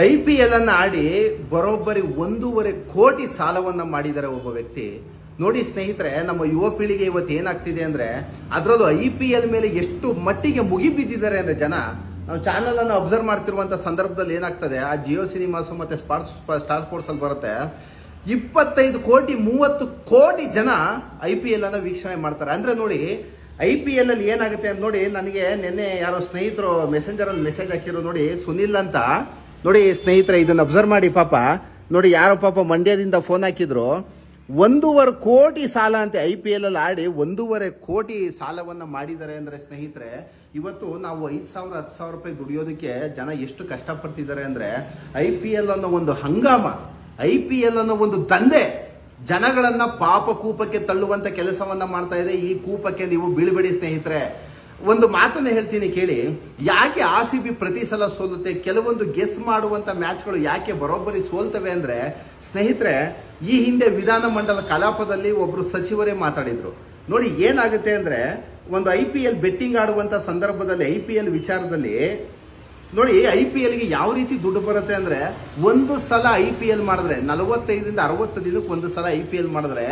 IPL ಅನ್ನು ಆಡಿ ಬರೋಬ್ಬರಿ 1.5 ಕೋಟಿ ಸಾಲವನ್ನ ಮಾಡಿದ್ದಾರೆ ಒಬ್ಬ ವ್ಯಕ್ತಿ. ನೋಡಿ ಸ್ನೇಹಿತರೆ, ನಮ್ಮ ಯುವ ಪೀಳಿಗೆ ಇವತ್ತು ಏನಾಗ್ತಿದೆ ಅಂದ್ರೆ ಅದರಲ್ಲೂ IPL ಮೇಲೆ ಎಷ್ಟು ಮಟ್ಟಿಗೆ ಮುಗಿಬಿದ್ದಿದ್ದಾರೆ ಅಂದ್ರೆ ಜನ. ನಾವು ಚಾನಲ್ ಅನ್ನು ಅಬ್ಸರ್ವ್ ಮಾಡ್ತಿರುವಂತ ಸಂದರ್ಭದಲ್ಲಿ ಏನಾಗ್ತದೆ, ಆ ಜಿಯೋ ಸಿನಿಮಾಸ್ ಮತ್ತೆ ಸ್ಟಾರ್ ಸ್ಪೋರ್ಟ್ಸ್ ಅಲ್ಲಿ ಬರುತ್ತೆ, 25 ಕೋಟಿ 30 ಕೋಟಿ ಜನ IPL ಅನ್ನ ವೀಕ್ಷಣೆ ಮಾಡ್ತಾರೆ. ಅಂದ್ರೆ ನೋಡಿ IPL ಅಲ್ಲಿ ಏನಾಗುತ್ತೆ ಅಂತ ನೋಡಿ. ನನಗೆ ನಿನ್ನೆ ಯಾರೋ ಸ್ನೇಹಿತರು ಮೆಸೆಂಜರ್ ಅಲ್ಲಿ ಮೆಸೇಜ್ ಹಾಕಿರೋ ನೋಡಿ, ಸುನಿಲ್ ಅಂತ ನೋಡಿ ಸ್ನೇಹಿತರೆ, ಇದನ್ನ ಅಬ್ಸರ್ವ್ ಮಾಡಿ. ಪಾಪ ನೋಡಿ, ಯಾರೋ ಪಾಪ ಮಂಡ್ಯದಿಂದ ಫೋನ್ ಹಾಕಿದ್ರು, 1.5 ಕೋಟಿ ಸಾಲ ಅಂತೆ. IPL ಅಲ್ಲಿ ಆಡಿ 1.5 ಕೋಟಿ ಸಾಲವನ್ನ ಮಾಡಿದ್ದಾರೆ ಅಂದ್ರೆ ಸ್ನೇಹಿತರೆ, ಇವತ್ತು ನಾವು 5,000 10,000 ರೂಪಾಯಿ ದುಡಿಯೋದಕ್ಕೆ ಜನ ಎಷ್ಟು ಕಷ್ಟಪಡ್ತಿದ್ದಾರೆ ಅಂದ್ರೆ, IPL ಅನ್ನೋ ಒಂದು ಹಂಗಾಮ, IPL ಅನ್ನೋ ಒಂದು ದಂಧೆ ಜನಗಳನ್ನ ಪಾಪ ಕೂಪಕ್ಕೆ ತಳ್ಳುವಂತ ಕೆಲಸವನ್ನ ಮಾಡ್ತಾ ಇದೆ. ಈ ಕೂಪಕ್ಕೆ ನೀವು ಬೀಳ್ಬೇಡಿ ಸ್ನೇಹಿತರೆ. ಒಂದು ಮಾತನ್ನ ಹೇಳ್ತೀನಿ ಕೇಳಿ. ಯಾಕೆ RCB ಪ್ರತಿ ಸಲ ಸೋಲುತ್ತೆ, ಕೆಲವೊಂದು ಗೆಸ್ ಮಾಡುವಂತ ಮ್ಯಾಚ್ಗಳು ಯಾಕೆ ಬರೋಬ್ಬರಿ ಸೋಲ್ತವೆ ಅಂದ್ರೆ ಸ್ನೇಹಿತರೆ, ಈ ಹಿಂದೆ ವಿಧಾನಮಂಡಲ ಕಲಾಪದಲ್ಲಿ ಒಬ್ರು ಸಚಿವರೇ ಮಾತಾಡಿದ್ರು. ನೋಡಿ ಏನಾಗುತ್ತೆ ಅಂದ್ರೆ, ಒಂದು IPL ಬೆಟ್ಟಿಂಗ್ ಆಡುವಂತ ಸಂದರ್ಭದಲ್ಲಿ IPL ವಿಚಾರದಲ್ಲಿ ನೋಡಿ, IPL ಗೆ ಯಾವ ರೀತಿ ದುಡ್ಡು ಬರುತ್ತೆ ಅಂದ್ರೆ, ಒಂದು ಸಲ IPL ಮಾಡಿದ್ರೆ 45 ರಿಂದ 60 ದಿನಕ್ಕೆ ಒಂದು ಸಲ IPL ಮಾಡಿದ್ರೆ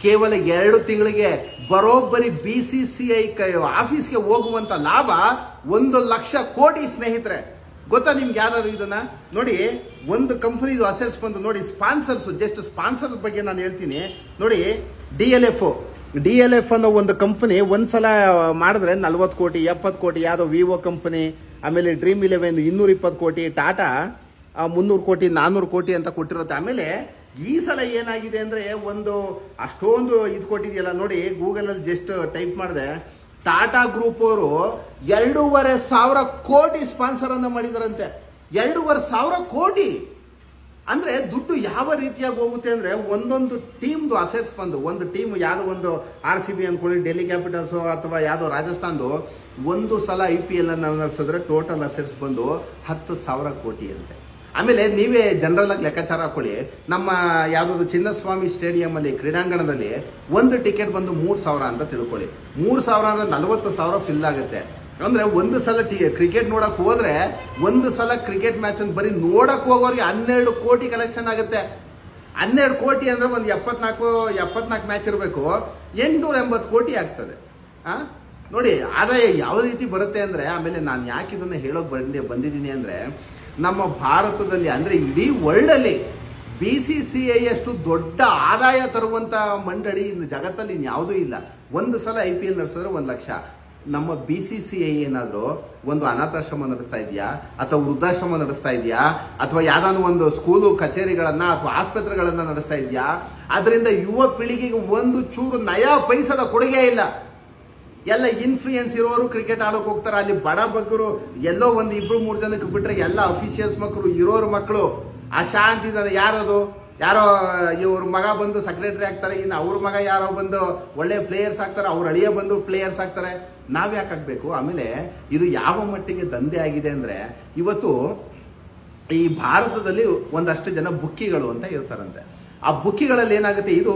ಕೇವಲ 2 ತಿಂಗಳಿಗೆ ಬರೋಬ್ಬರಿ BCCI ಆಫೀಸ್ಗೆ ಹೋಗುವಂತ ಲಾಭ 1 ಲಕ್ಷ ಕೋಟಿ ಸ್ನೇಹಿತರೆ. ಗೊತ್ತಾ ನಿಮ್ಗೆ ಯಾರು ಇದನ್ನ? ನೋಡಿ, ಒಂದು ಕಂಪನಿದು ಅಸೆಟ್ಸ್ ಬಂದು ನೋಡಿ, ಸ್ಪಾನ್ಸರ್ಸ್, ಜಸ್ಟ್ ಸ್ಪಾನ್ಸರ್ ಬಗ್ಗೆ ನಾನು ಹೇಳ್ತೀನಿ ನೋಡಿ. DLF ಅನ್ನೋ ಒಂದು ಕಂಪನಿ ಒಂದ್ಸಲ ಮಾಡಿದ್ರೆ 40 ಕೋಟಿ 70 ಕೋಟಿ, ಯಾವ್ದೋ ವಿವೋ ಕಂಪನಿ, ಆಮೇಲೆ ಡ್ರೀಮ್ 11 220 ಕೋಟಿ, ಟಾಟಾ 300 ಕೋಟಿ 400 ಕೋಟಿ ಅಂತ ಕೊಟ್ಟಿರುತ್ತೆ. ಆಮೇಲೆ ಈ ಸಲ ಏನಾಗಿದೆ ಅಂದ್ರೆ, ಒಂದು ಅಷ್ಟೊಂದು ಇದು ಕೊಟ್ಟಿದೆಯಲ್ಲ ನೋಡಿ, ಗೂಗಲ್ ಅಲ್ಲಿ ಜಸ್ಟ್ ಟೈಪ್ ಮಾಡಿದೆ, ಟಾಟಾ ಗ್ರೂಪ್ ಅವರು 2,500 ಕೋಟಿ ಸ್ಪಾನ್ಸರ್ ಅನ್ನ ಮಾಡಿದಾರಂತೆ. 2,500 ಕೋಟಿ ಅಂದ್ರೆ ದುಡ್ಡು ಯಾವ ರೀತಿಯಾಗಿ ಹೋಗುತ್ತೆ ಅಂದ್ರೆ, ಒಂದೊಂದು ಟೀಮ್ದು ಅಸೆಟ್ಸ್ ಬಂದು, ಒಂದು ಟೀಮ್ ಯಾವ್ದೋ ಒಂದು RCB ಅನ್ಕೊಳ್ಳಿ, ಡೆಲ್ಲಿ ಕ್ಯಾಪಿಟಲ್ಸ್ ಅಥವಾ ಯಾವ್ದೋ ರಾಜಸ್ಥಾನ್ದು, ಒಂದು ಸಲ IPL ಅನ್ನ ನಡೆಸಿದ್ರೆ ಟೋಟಲ್ ಅಸೆಟ್ಸ್ ಬಂದು 10,000 ಕೋಟಿ ಅಂತೆ. ಆಮೇಲೆ ನೀವೇ ಜನರಲ್ ಆಗಿ ಲೆಕ್ಕಾಚಾರ ಹಾಕೊಳ್ಳಿ, ನಮ್ಮ ಯಾವ್ದಾದ್ರು ಚಿನ್ನಸ್ವಾಮಿ ಸ್ಟೇಡಿಯಂ ಅಲ್ಲಿ ಕ್ರೀಡಾಂಗಣದಲ್ಲಿ ಒಂದು ಟಿಕೆಟ್ ಬಂದು 3,000 ಅಂತ ತಿಳ್ಕೊಳ್ಳಿ. 3,000 ಅಂದ್ರೆ 40,000 ಫಿಲ್ ಆಗುತ್ತೆ. ಅಂದ್ರೆ ಒಂದು ಸಲ ಕ್ರಿಕೆಟ್ ನೋಡಕ್ ಹೋದ್ರೆ, ಒಂದು ಸಲ ಕ್ರಿಕೆಟ್ ಮ್ಯಾಚ್ ಅನ್ನು ಬರೀ ನೋಡಕ್ ಹೋಗೋರಿಗೆ 12 ಕೋಟಿ ಕಲೆಕ್ಷನ್ ಆಗುತ್ತೆ. 12 ಕೋಟಿ ಅಂದ್ರೆ ಒಂದು 74 ಮ್ಯಾಚ್ ಇರಬೇಕು, 880 ಕೋಟಿ ಆಗ್ತದೆ. ನೋಡಿ ಆದಾಯ ಯಾವ ರೀತಿ ಬರುತ್ತೆ ಅಂದ್ರೆ. ಆಮೇಲೆ ನಾನು ಯಾಕೆ ಇದನ್ನ ಹೇಳೋಕ್ ಬಂದಿದ್ದೀನಿ ಅಂದ್ರೆ, ನಮ್ಮ ಭಾರತದಲ್ಲಿ ಅಂದ್ರೆ ಇಡೀ ವರ್ಲ್ಡ್ ಅಲ್ಲಿ BCCI ಅಷ್ಟು ದೊಡ್ಡ ಆದಾಯ ತರುವಂತ ಮಂಡಳಿ ಇನ್ನು ಜಗತ್ತಲ್ಲಿ ಇನ್ಯಾವುದೂ ಇಲ್ಲ. ಒಂದು ಸಲ IPL ನಡೆಸಿದ್ರೆ 1 ಲಕ್ಷ. ನಮ್ಮ BCCI ಏನಾದ್ರು ಒಂದು ಅನಾಥಾಶ್ರಮ ನಡೆಸ್ತಾ ಇದೆಯಾ, ಅಥವಾ ವೃದ್ಧಾಶ್ರಮ ನಡೆಸ್ತಾ ಇದೆಯಾ, ಅಥವಾ ಯಾವ್ದಾದ್ರು ಒಂದು ಸ್ಕೂಲು ಕಚೇರಿಗಳನ್ನ ಅಥವಾ ಆಸ್ಪತ್ರೆಗಳನ್ನ ನಡೆಸ್ತಾ ಇದೆಯಾ? ಅದರಿಂದ ಯುವ ಪೀಳಿಗೆಗೆ ಒಂದು ಚೂರು ನಯಾ ಪೈಸದ ಕೊಡುಗೆ ಇಲ್ಲ. ಎಲ್ಲ ಇನ್ಫ್ಲೂಯೆನ್ಸ್ ಇರೋರು ಕ್ರಿಕೆಟ್ ಆಡೋಕೆ ಹೋಗ್ತಾರೆ. ಅಲ್ಲಿ ಬಡ ಬಗ್ಗರು ಎಲ್ಲೋ ಒಂದು 2-3 ಜನಕ್ಕೆ ಬಿಟ್ರೆ ಎಲ್ಲ ಅಫಿಷಿಯಲ್ಸ್ ಮಕ್ಕಳು, ಇರೋರು ಮಕ್ಕಳು ಅಶಾಂತಿ. ಯಾರೋ ಇವ್ರ ಮಗ ಬಂದು ಸೆಕ್ರೆಟರಿ ಆಗ್ತಾರೆ, ಇನ್ನು ಅವ್ರ ಮಗ ಯಾರೋ ಬಂದು ಒಳ್ಳೆ ಪ್ಲೇಯರ್ಸ್ ಆಗ್ತಾರೆ, ಅವ್ರ ಅಳಿಯ ಬಂದು ಪ್ಲೇಯರ್ಸ್ ಆಗ್ತಾರೆ. ನಾವ್ ಯಾಕೆ ಆಗ್ಬೇಕು? ಆಮೇಲೆ ಇದು ಯಾವ ಮಟ್ಟಿಗೆ ದಂಧೆ ಆಗಿದೆ ಅಂದ್ರೆ, ಇವತ್ತು ಈ ಭಾರತದಲ್ಲಿ ಒಂದಷ್ಟು ಜನ ಬುಕ್ಕಿಗಳು ಅಂತ ಇರ್ತಾರಂತೆ. ಆ ಬುಕ್ಕಿಗಳಲ್ಲಿ ಏನಾಗುತ್ತೆ, ಇದು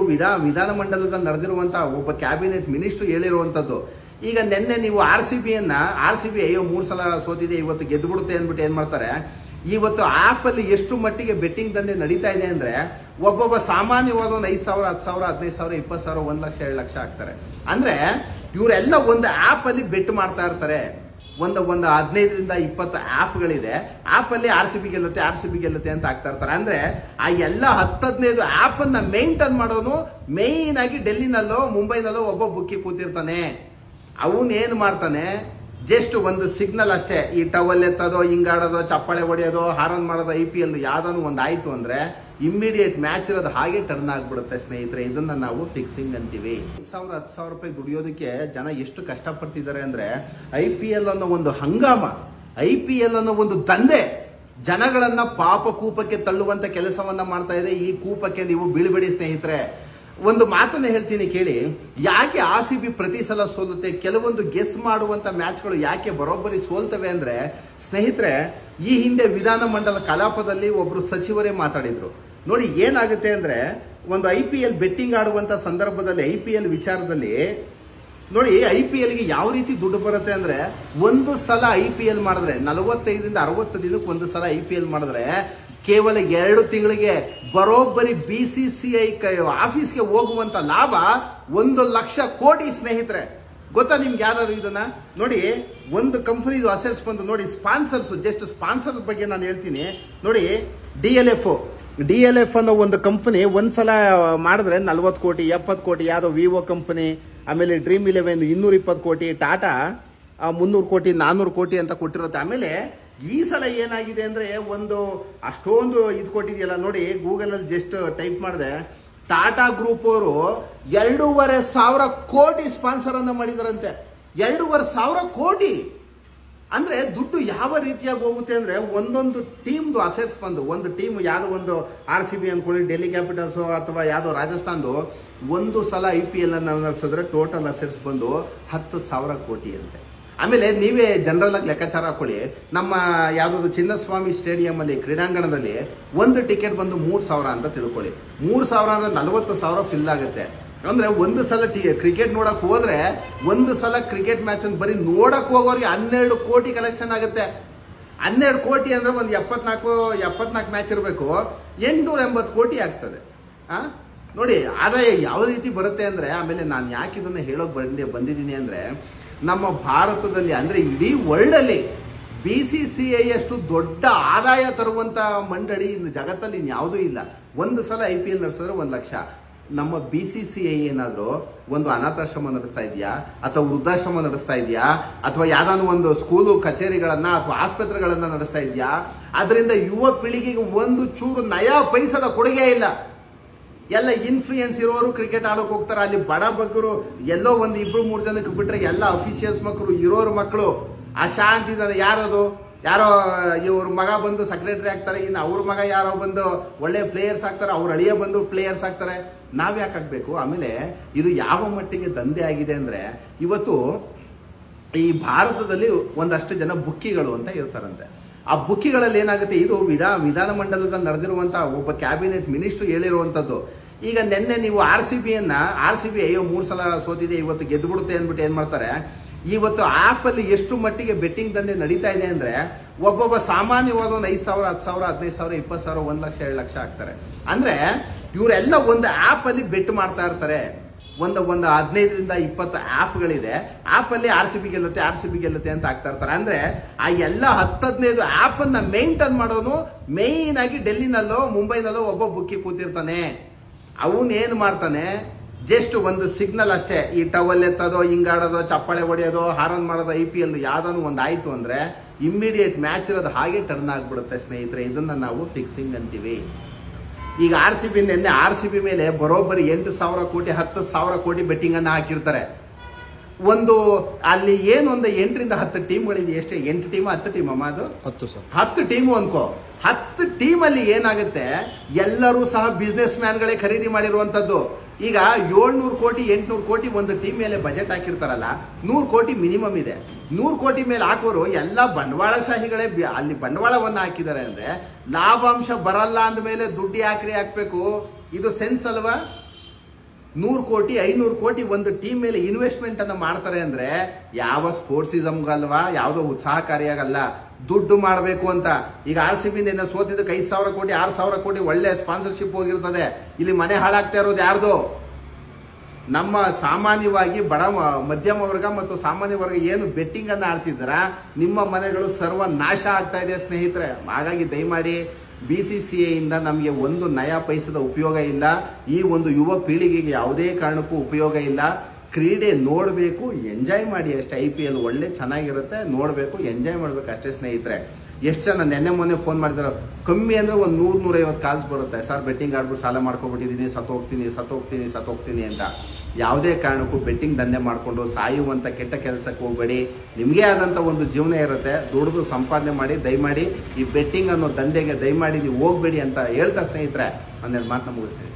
ವಿಧಾನಮಂಡಲದಲ್ಲಿ ನಡೆದಿರುವಂತ ಒಬ್ಬ ಕ್ಯಾಬಿನೆಟ್ ಮಿನಿಸ್ಟರ್ ಹೇಳಿರುವಂತದ್ದು. ಈಗ ನಿನ್ನೆ ನೀವು RCB ಅಯ್ಯೋ 3 ಸಲ ಸೋತಿದೆ, ಇವತ್ತು ಗೆದ್ದು ಬಿಡುತ್ತೆ ಅಂದ್ಬಿಟ್ಟು ಏನ್ ಮಾಡ್ತಾರೆ, ಇವತ್ತು ಆಪ್ ಅಲ್ಲಿ ಎಷ್ಟು ಮಟ್ಟಿಗೆ ಬೆಟ್ಟಿಂಗ್ ದಂಧೆ ನಡೀತಾ ಇದೆ ಅಂದ್ರೆ, ಒಬ್ಬೊಬ್ಬ ಸಾಮಾನ್ಯವಾದ ಒಂದು 5,000 10,000 15,000 20,000 1 ಲಕ್ಷ 2 ಲಕ್ಷ ಆಗ್ತಾರೆ. ಅಂದ್ರೆ ಇವರೆಲ್ಲ ಒಂದು ಆಪ್ ಅಲ್ಲಿ ಬೆಟ್ ಮಾಡ್ತಾ ಇರ್ತಾರೆ. ಒಂದು 15 ರಿಂದ 20 ಆಪ್ಗಳಿದೆ. ಆಪ್ ಅಲ್ಲಿ RCB ಗೆಲ್ಲುತ್ತೆ ಅಂತ ಆಗ್ತಾ ಇರ್ತಾರೆ. ಅಂದ್ರೆ ಆ ಎಲ್ಲ 10-15 ಆಪ್ ಅನ್ನ ಮೇಂಟೈನ್ ಮಾಡೋನು ಮೇನ್ ಆಗಿ ಡೆಲ್ಲಿನಲ್ಲೋ ಮುಂಬೈನಲ್ಲೋ ಒಬ್ಬ ಬುಕ್ಕಿ ಕೂತಿರ್ತಾನೆ. ಅವನೇನ್ ಮಾಡ್ತಾನೆ, ಜಸ್ಟ್ ಒಂದು ಸಿಗ್ನಲ್ ಅಷ್ಟೇ, ಈ ಟವಲ್ ಎತ್ತೋದು, ಹಿಂಗಾಡೋದು, ಚಪ್ಪಾಳೆ ಹೊಡೆಯೋದು, ಹಾರನ್ ಮಾಡೋದು, IPL ಯಾವ್ದಾನು ಒಂದು ಆಯ್ತು ಅಂದ್ರೆ ಇಮ್ಮಿಡಿಯೇಟ್ ಮ್ಯಾಚ್ ಇರೋದು ಹಾಗೆ ಟರ್ನ್ ಆಗ್ಬಿಡುತ್ತೆ ಸ್ನೇಹಿತರೆ. ಇದನ್ನ ನಾವು ಫಿಕ್ಸಿಂಗ್ ಅಂತೀವಿ. 5,000 10,000 ರೂಪಾಯಿ ದುಡಿಯೋದಕ್ಕೆ ಜನ ಎಷ್ಟು ಕಷ್ಟಪಡ್ತಿದ್ದಾರೆ ಅಂದ್ರೆ, IPL ಅನ್ನೋ ಒಂದು ಹಂಗಾಮ, IPL ಅನ್ನೋ ಒಂದು ದಂಧೆ ಜನಗಳನ್ನ ಪಾಪ ಕೂಪಕ್ಕೆ ತಳ್ಳುವಂತ ಕೆಲಸವನ್ನ ಮಾಡ್ತಾ ಇದೆ. ಈ ಕೂಪಕ್ಕೆ ನೀವು ಬೀಳ್ಬೇಡಿ ಸ್ನೇಹಿತರೆ. ಒಂದು ಮಾತನ್ನ ಹೇಳ್ತೀನಿ ಕೇಳಿ. ಯಾಕೆ RCB ಪ್ರತಿ ಸಲ ಸೋಲುತ್ತೆ, ಕೆಲವೊಂದು ಗೆಸ್ ಮಾಡುವಂತ ಮ್ಯಾಚ್ಗಳು ಯಾಕೆ ಬರೋಬ್ಬರಿ ಸೋಲ್ತವೆ ಅಂದ್ರೆ ಸ್ನೇಹಿತರೆ, ಈ ಹಿಂದೆ ವಿಧಾನಮಂಡಲ ಕಲಾಪದಲ್ಲಿ ಒಬ್ರು ಸಚಿವರೇ ಮಾತಾಡಿದ್ರು. ನೋಡಿ ಏನಾಗುತ್ತೆ ಅಂದ್ರೆ, ಒಂದು IPL ಬೆಟ್ಟಿಂಗ್ ಆಡುವಂತ ಸಂದರ್ಭದಲ್ಲಿ IPL ವಿಚಾರದಲ್ಲಿ ನೋಡಿ IPL ಗೆ ಯಾವ ರೀತಿ ದುಡ್ಡು ಬರುತ್ತೆ ಅಂದ್ರೆ, ಒಂದು ಸಲ IPL ಮಾಡಿದ್ರೆ 45ರಿಂದ 60 ದಿನಕ್ಕೆ ಒಂದು ಸಲ IPL ಮಾಡಿದ್ರೆ ಕೇವಲ 2 ತಿಂಗಳಿಗೆ ಬರೋಬ್ಬರಿ BCCI ಆಫೀಸ್ಗೆ ಹೋಗುವಂತ ಲಾಭ 1 ಲಕ್ಷ ಕೋಟಿ ಸ್ನೇಹಿತರೆ. ಗೊತ್ತಾ ನಿಮ್ಗೆ ಯಾರು ಇದನ್ನ? ನೋಡಿ, ಒಂದು ಕಂಪನಿದು ಅಸೆಟ್ಸ್ ಬಂದು ನೋಡಿ, ಸ್ಪಾನ್ಸರ್ಸ್, ಜಸ್ಟ್ ಸ್ಪಾನ್ಸರ್ ಬಗ್ಗೆ ನಾನು ಹೇಳ್ತೀನಿ ನೋಡಿ. DLF ಅನ್ನೋ ಒಂದು ಕಂಪನಿ ಒಂದ್ಸಲ ಮಾಡಿದ್ರೆ 40 ಕೋಟಿ 70 ಕೋಟಿ, ಯಾವ್ದೋ ವಿವೋ ಕಂಪನಿ, ಆಮೇಲೆ ಡ್ರೀಮ್ 11 220 ಕೋಟಿ, ಟಾಟಾ 300 ಕೋಟಿ 400 ಕೋಟಿ ಅಂತ ಕೊಟ್ಟಿರುತ್ತೆ. ಆಮೇಲೆ ಈ ಸಲ ಏನಾಗಿದೆ ಅಂದ್ರೆ, ಒಂದು ಅಷ್ಟೊಂದು ಇದು ಕೊಟ್ಟಿದೆಯಲ್ಲ ನೋಡಿ, ಗೂಗಲ್ ಅಲ್ಲಿ ಜಸ್ಟ್ ಟೈಪ್ ಮಾಡಿದೆ, ಟಾಟಾ ಗ್ರೂಪ್ ಅವರು 2,500 ಕೋಟಿ ಸ್ಪಾನ್ಸರ್ ಅನ್ನ ಮಾಡಿದಾರಂತೆ. 2,500 ಕೋಟಿ ಅಂದ್ರೆ ದುಡ್ಡು ಯಾವ ರೀತಿಯಾಗಿ ಹೋಗುತ್ತೆ ಅಂದ್ರೆ, ಒಂದೊಂದು ಟೀಮ್ದು ಅಸೆಟ್ಸ್ ಬಂದು, ಒಂದು ಟೀಮ್ ಯಾವ್ದೋ ಒಂದು RCB ಅನ್ಕೊಳ್ಳಿ, ಡೆಲ್ಲಿ ಕ್ಯಾಪಿಟಲ್ಸ್ ಅಥವಾ ಯಾವ್ದೋ ರಾಜಸ್ಥಾನ್ದು ಒಂದು ಸಲ IPL ಅನ್ನ ನಡೆಸಿದ್ರೆ ಟೋಟಲ್ ಅಸೆಟ್ಸ್ ಬಂದು 10,000 ಕೋಟಿ ಅಂತೆ. ಆಮೇಲೆ ನೀವೇ ಜನರಲ್ ಆಗಿ ಲೆಕ್ಕಾಚಾರ ಹಾಕೊಳ್ಳಿ, ನಮ್ಮ ಯಾವ್ದಾದ್ರು ಚಿನ್ನಸ್ವಾಮಿ ಸ್ಟೇಡಿಯಂ ಅಲ್ಲಿ ಕ್ರೀಡಾಂಗಣದಲ್ಲಿ ಒಂದು ಟಿಕೆಟ್ ಬಂದು 3,000 ಅಂತ ತಿಳ್ಕೊಳ್ಳಿ. 3,000 ಅಂದ್ರೆ 40,000 ಫಿಲ್ ಆಗುತ್ತೆ. ಅಂದ್ರೆ ಒಂದು ಸಲ ಕ್ರಿಕೆಟ್ ನೋಡಕ್ ಹೋದ್ರೆ, ಒಂದು ಸಲ ಕ್ರಿಕೆಟ್ ಮ್ಯಾಚ್ ಅನ್ನು ಬರೀ ನೋಡಕ್ ಹೋಗೋರಿಗೆ 12 ಕೋಟಿ ಕಲೆಕ್ಷನ್ ಆಗುತ್ತೆ. 12 ಕೋಟಿ ಅಂದ್ರೆ ಒಂದು 74 ಮ್ಯಾಚ್ ಇರಬೇಕು, 880 ಕೋಟಿ ಆಗ್ತದೆ. ನೋಡಿ ಆದಾಯ ಯಾವ ರೀತಿ ಬರುತ್ತೆ ಅಂದ್ರೆ. ಆಮೇಲೆ ನಾನು ಯಾಕೆ ಇದನ್ನ ಹೇಳೋಕ್ ಬಂದಿದ್ದೀನಿ ಅಂದ್ರೆ, ನಮ್ಮ ಭಾರತದಲ್ಲಿ ಅಂದ್ರೆ ಇಡೀ ವರ್ಲ್ಡ್ ಅಲ್ಲಿ BCCI ಅಷ್ಟು ದೊಡ್ಡ ಆದಾಯ ತರುವಂತ ಮಂಡಳಿ ಇನ್ನು ಜಗತ್ತಲ್ಲಿ ಇನ್ಯಾವುದೂ ಇಲ್ಲ. ಒಂದು ಸಲ IPL ನಡೆಸಿದ್ರೆ 1 ಲಕ್ಷ. ನಮ್ಮ BCCI ಏನಾದ್ರು ಒಂದು ಅನಾಥಾಶ್ರಮ ನಡೆಸ್ತಾ ಇದೆಯಾ, ಅಥವಾ ವೃದ್ಧಾಶ್ರಮ ನಡೆಸ್ತಾ ಇದೆಯಾ, ಅಥವಾ ಯಾವ್ದಾದ್ರು ಒಂದು ಸ್ಕೂಲು ಕಚೇರಿಗಳನ್ನ ಅಥವಾ ಆಸ್ಪತ್ರೆಗಳನ್ನ ನಡೆಸ್ತಾ ಇದೆಯಾ? ಅದರಿಂದ ಯುವ ಪೀಳಿಗೆಗೆ ಒಂದು ಚೂರು ನಯಾ ಪೈಸದ ಕೊಡುಗೆ ಇಲ್ಲ. ಎಲ್ಲ ಇನ್ಫ್ಲೂಯೆನ್ಸ್ ಇರೋರು ಕ್ರಿಕೆಟ್ ಆಡೋಕೆ ಹೋಗ್ತಾರೆ. ಅಲ್ಲಿ ಬಡ ಬಗ್ಗರು ಎಲ್ಲೋ ಒಂದು 2-3 ಜನಕ್ಕೆ ಬಿಟ್ರೆ ಎಲ್ಲ ಅಫಿಷಿಯಲ್ಸ್ ಮಕ್ಕಳು, ಇರೋರು ಮಕ್ಕಳು ಅಶಾಂತಿ. ಯಾರೋ ಇವ್ರ ಮಗ ಬಂದು ಸೆಕ್ರೆಟರಿ ಆಗ್ತಾರೆ, ಇನ್ನು ಅವ್ರ ಮಗ ಯಾರೋ ಬಂದು ಒಳ್ಳೆ ಪ್ಲೇಯರ್ಸ್ ಆಗ್ತಾರೆ, ಅವ್ರ ಅಳಿಯ ಬಂದು ಪ್ಲೇಯರ್ಸ್ ಆಗ್ತಾರೆ. ನಾವ್ ಯಾಕೆ ಆಗ್ಬೇಕು? ಆಮೇಲೆ ಇದು ಯಾವ ಮಟ್ಟಿಗೆ ದಂಧೆ ಆಗಿದೆ ಅಂದ್ರೆ, ಇವತ್ತು ಈ ಭಾರತದಲ್ಲಿ ಒಂದಷ್ಟು ಜನ ಬುಕ್ಕಿಗಳು ಅಂತ ಇರ್ತಾರಂತೆ. ಆ ಬುಕ್ಕಿಗಳಲ್ಲಿ ಏನಾಗುತ್ತೆ, ಇದು ವಿಧಾನಮಂಡಲದಲ್ಲಿ ನಡೆದಿರುವಂತ ಒಬ್ಬ ಕ್ಯಾಬಿನೆಟ್ ಮಿನಿಸ್ಟರ್ ಹೇಳಿರುವಂತದ್ದು. ಈಗ ನಿನ್ನೆ ನೀವು RCB ಅಯ್ಯೋ 3 ಸಲ ಸೋತಿದೆ, ಇವತ್ತು ಗೆದ್ದು ಬಿಡುತ್ತೆ ಅಂದ್ಬಿಟ್ಟು ಏನ್ ಮಾಡ್ತಾರೆ, ಇವತ್ತು ಆಪ್ ಅಲ್ಲಿ ಎಷ್ಟು ಮಟ್ಟಿಗೆ ಬೆಟ್ಟಿಂಗ್ ದಂಧೆ ನಡೀತಾ ಇದೆ ಅಂದ್ರೆ, ಒಬ್ಬೊಬ್ಬ ಸಾಮಾನ್ಯವಾದ ಒಂದು 5,000 10,000 15,000 20,000 1 ಲಕ್ಷ 2 ಲಕ್ಷ ಆಗ್ತಾರೆ. ಅಂದ್ರೆ ಇವರೆಲ್ಲ ಒಂದು ಆಪ್ ಅಲ್ಲಿ ಬೆಟ್ ಮಾಡ್ತಾ ಇರ್ತಾರೆ. ಒಂದು 15ರಿಂದ 20 ಆಪ್ಗಳಿದೆ. ಆಪ್ ಅಲ್ಲಿ RCB ಗೆಲ್ಲುತ್ತೆ ಅಂತ ಆಗ್ತಾ ಇರ್ತಾರೆ. ಅಂದ್ರೆ ಆ ಎಲ್ಲ 10-15 ಆಪ್ ಅನ್ನ ಮೇಂಟೈನ್ ಮಾಡೋನು ಮೇನ್ ಆಗಿ ಡೆಲ್ಲಿನಲ್ಲೋ ಮುಂಬೈನಲ್ಲೋ ಒಬ್ಬ ಬುಕ್ಕಿ ಕೂತಿರ್ತಾನೆ. ಅವನೇನ್ ಮಾಡ್ತಾನೆ, ಜಸ್ಟ್ ಒಂದು ಸಿಗ್ನಲ್ ಅಷ್ಟೇ, ಈ ಟವಲ್ ಎತ್ತೋದು, ಹಿಂಗಾಡೋದು, ಚಪ್ಪಾಳೆ ಹೊಡೆಯೋದು, ಹಾರನ್ ಮಾಡೋದು, IPL ಯಾವ್ದಾನು ಒಂದು ಆಯ್ತು ಅಂದ್ರೆ ಇಮ್ಮಿಡಿಯೇಟ್ ಮ್ಯಾಚ್ ಇರೋದು ಹಾಗೆ ಟರ್ನ್ ಆಗ್ಬಿಡುತ್ತೆ ಸ್ನೇಹಿತರೆ. ಇದನ್ನ ನಾವು ಫಿಕ್ಸಿಂಗ್ ಅಂತೀವಿ. ಈಗ RCB ಮೇಲೆ ಬರೋಬ್ಬರಿ 8,000 ಕೋಟಿ 10,000 ಕೋಟಿ ಬೆಟ್ಟಿಂಗ್ ಅನ್ನ ಹಾಕಿರ್ತಾರೆ. ಒಂದು ಅಲ್ಲಿ ಏನೊಂದು 8ರಿಂದ 10 ಟೀಮ್ಗಳಿದೆ. ಎಷ್ಟೇ 8 ಟೀಮ್ 10 ಟೀಮ್ ಅಮ್ಮ, ಅದು 10 ಟೀಮು ಅನ್ಕೋ. 10 ಟೀಮ್ ಅಲ್ಲಿ ಏನಾಗುತ್ತೆ, ಎಲ್ಲರೂ ಸಹ ಬಿಸ್ನೆಸ್ ಮ್ಯಾನ್ಗಳೇ ಖರೀದಿ ಮಾಡಿರುವಂತದ್ದು. ಈಗ 700 ಕೋಟಿ 800 ಕೋಟಿ ಒಂದು ಟೀಮ್ ಮೇಲೆ ಬಜೆಟ್ ಹಾಕಿರ್ತಾರಲ್ಲ, 100 ಕೋಟಿ ಮಿನಿಮಮ್ ಇದೆ. 100 ಕೋಟಿ ಮೇಲೆ ಹಾಕೋರು ಎಲ್ಲ ಬಂಡವಾಳಶಾಹಿಗಳೇ ಅಲ್ಲಿ ಬಂಡವಾಳವನ್ನ ಹಾಕಿದ್ದಾರೆ. ಅಂದ್ರೆ ಲಾಭಾಂಶ ಬರಲ್ಲ ಅಂದ್ಮೇಲೆ ದುಡ್ಡು ಹಾಕ್ಬೇಕು. ಇದು ಸೆನ್ಸ್ ಅಲ್ವಾ? 100 ಕೋಟಿ 500 ಕೋಟಿ ಒಂದು ಟೀಮ್ ಮೇಲೆ ಇನ್ವೆಸ್ಟ್ಮೆಂಟ್ ಅನ್ನ ಮಾಡ್ತಾರೆ ಅಂದ್ರೆ ಯಾವ ಸ್ಪೋರ್ಟ್ಸಿಸಮ್ಗಲ್ವಾ, ಯಾವುದೋ ಉತ್ಸಾಹಕಾರಿಯಾಗಲ್ಲ, ದುಡ್ಡು ಮಾಡಬೇಕು ಅಂತ. ಈಗ RCB ಸೋತಿದ್ದಕ್ಕೆ 5,000 ಕೋಟಿ 6,000 ಕೋಟಿ ಒಳ್ಳೆ ಸ್ಪಾನ್ಸರ್ಶಿಪ್ ಹೋಗಿರ್ತದೆ. ಇಲ್ಲಿ ಮನೆ ಹಾಳಾಗ್ತಾ ಇರೋದು ಯಾರ್ದು? ನಮ್ಮ ಸಾಮಾನ್ಯವಾಗಿ ಬಡ ಮಧ್ಯಮ ವರ್ಗ ಮತ್ತು ಸಾಮಾನ್ಯ ವರ್ಗ ಏನು ಬೆಟ್ಟಿಂಗ್ ಅನ್ನ ಆಡ್ತಿದ್ರ, ನಿಮ್ಮ ಮನೆಗಳು ಸರ್ವ ನಾಶ ಆಗ್ತಾ ಇದೆ ಸ್ನೇಹಿತರೆ. ಹಾಗಾಗಿ ದಯಮಾಡಿ BCCI ಇಂದ ನಮಗೆ ಒಂದು ನಯಾ ಪೈಸದ ಉಪಯೋಗ ಇಲ್ಲ. ಈ ಒಂದು ಯುವ ಪೀಳಿಗೆಗೆ ಯಾವುದೇ ಕಾರಣಕ್ಕೂ ಉಪಯೋಗ ಇಲ್ಲ. ಕ್ರೀಡೆ ನೋಡಬೇಕು, ಎಂಜಾಯ್ ಮಾಡಿ ಅಷ್ಟೇ. IPL ಒಳ್ಳೆ ಚೆನ್ನಾಗಿರುತ್ತೆ, ನೋಡಬೇಕು, ಎಂಜಾಯ್ ಮಾಡಬೇಕು ಅಷ್ಟೇ ಸ್ನೇಹಿತರೆ. ಎಷ್ಟು ಜನ ಮೊನ್ನೆ ಫೋನ್ ಮಾಡಿದಾರೋ, ಕಮ್ಮಿ ಅಂದ್ರೆ ಒಂದು 100-150 ಕಾಲ್ಸ್ ಬರುತ್ತೆ. ಸರ್ ಬೆಟ್ಟಿಂಗ್ ಆಡ್ಬಿಟ್ಟು ಸಾಲ ಮಾಡ್ಕೊಬಿಟ್ಟಿದ್ದೀನಿ, ಸತ್ತೋಗ್ತೀನಿ ಅಂತ. ಯಾವುದೇ ಕಾರಣಕ್ಕೂ ಬೆಟ್ಟಿಂಗ್ ದಂಧೆ ಮಾಡಿಕೊಂಡು ಸಾಯುವಂತ ಕೆಟ್ಟ ಕೆಲಸಕ್ಕೆ ಹೋಗಬೇಡಿ. ನಿಮಗೆ ಆದಂತ ಒಂದು ಜೀವನ ಇರುತ್ತೆ, ದುಡಿದು ಸಂಪಾದನೆ ಮಾಡಿ. ದಯಮಾಡಿ ಈ ಬೆಟ್ಟಿಂಗ್ ಅನ್ನೋ ದಂಧೆಗೆ ದಯಮಾಡಿ ನೀವು ಹೋಗ್ಬೇಡಿ ಅಂತ ಹೇಳ್ತಾ ಸ್ನೇಹಿತರೆ 12 ಮಾತನ್ನ ಮುಗಿಸ್ತೀನಿ.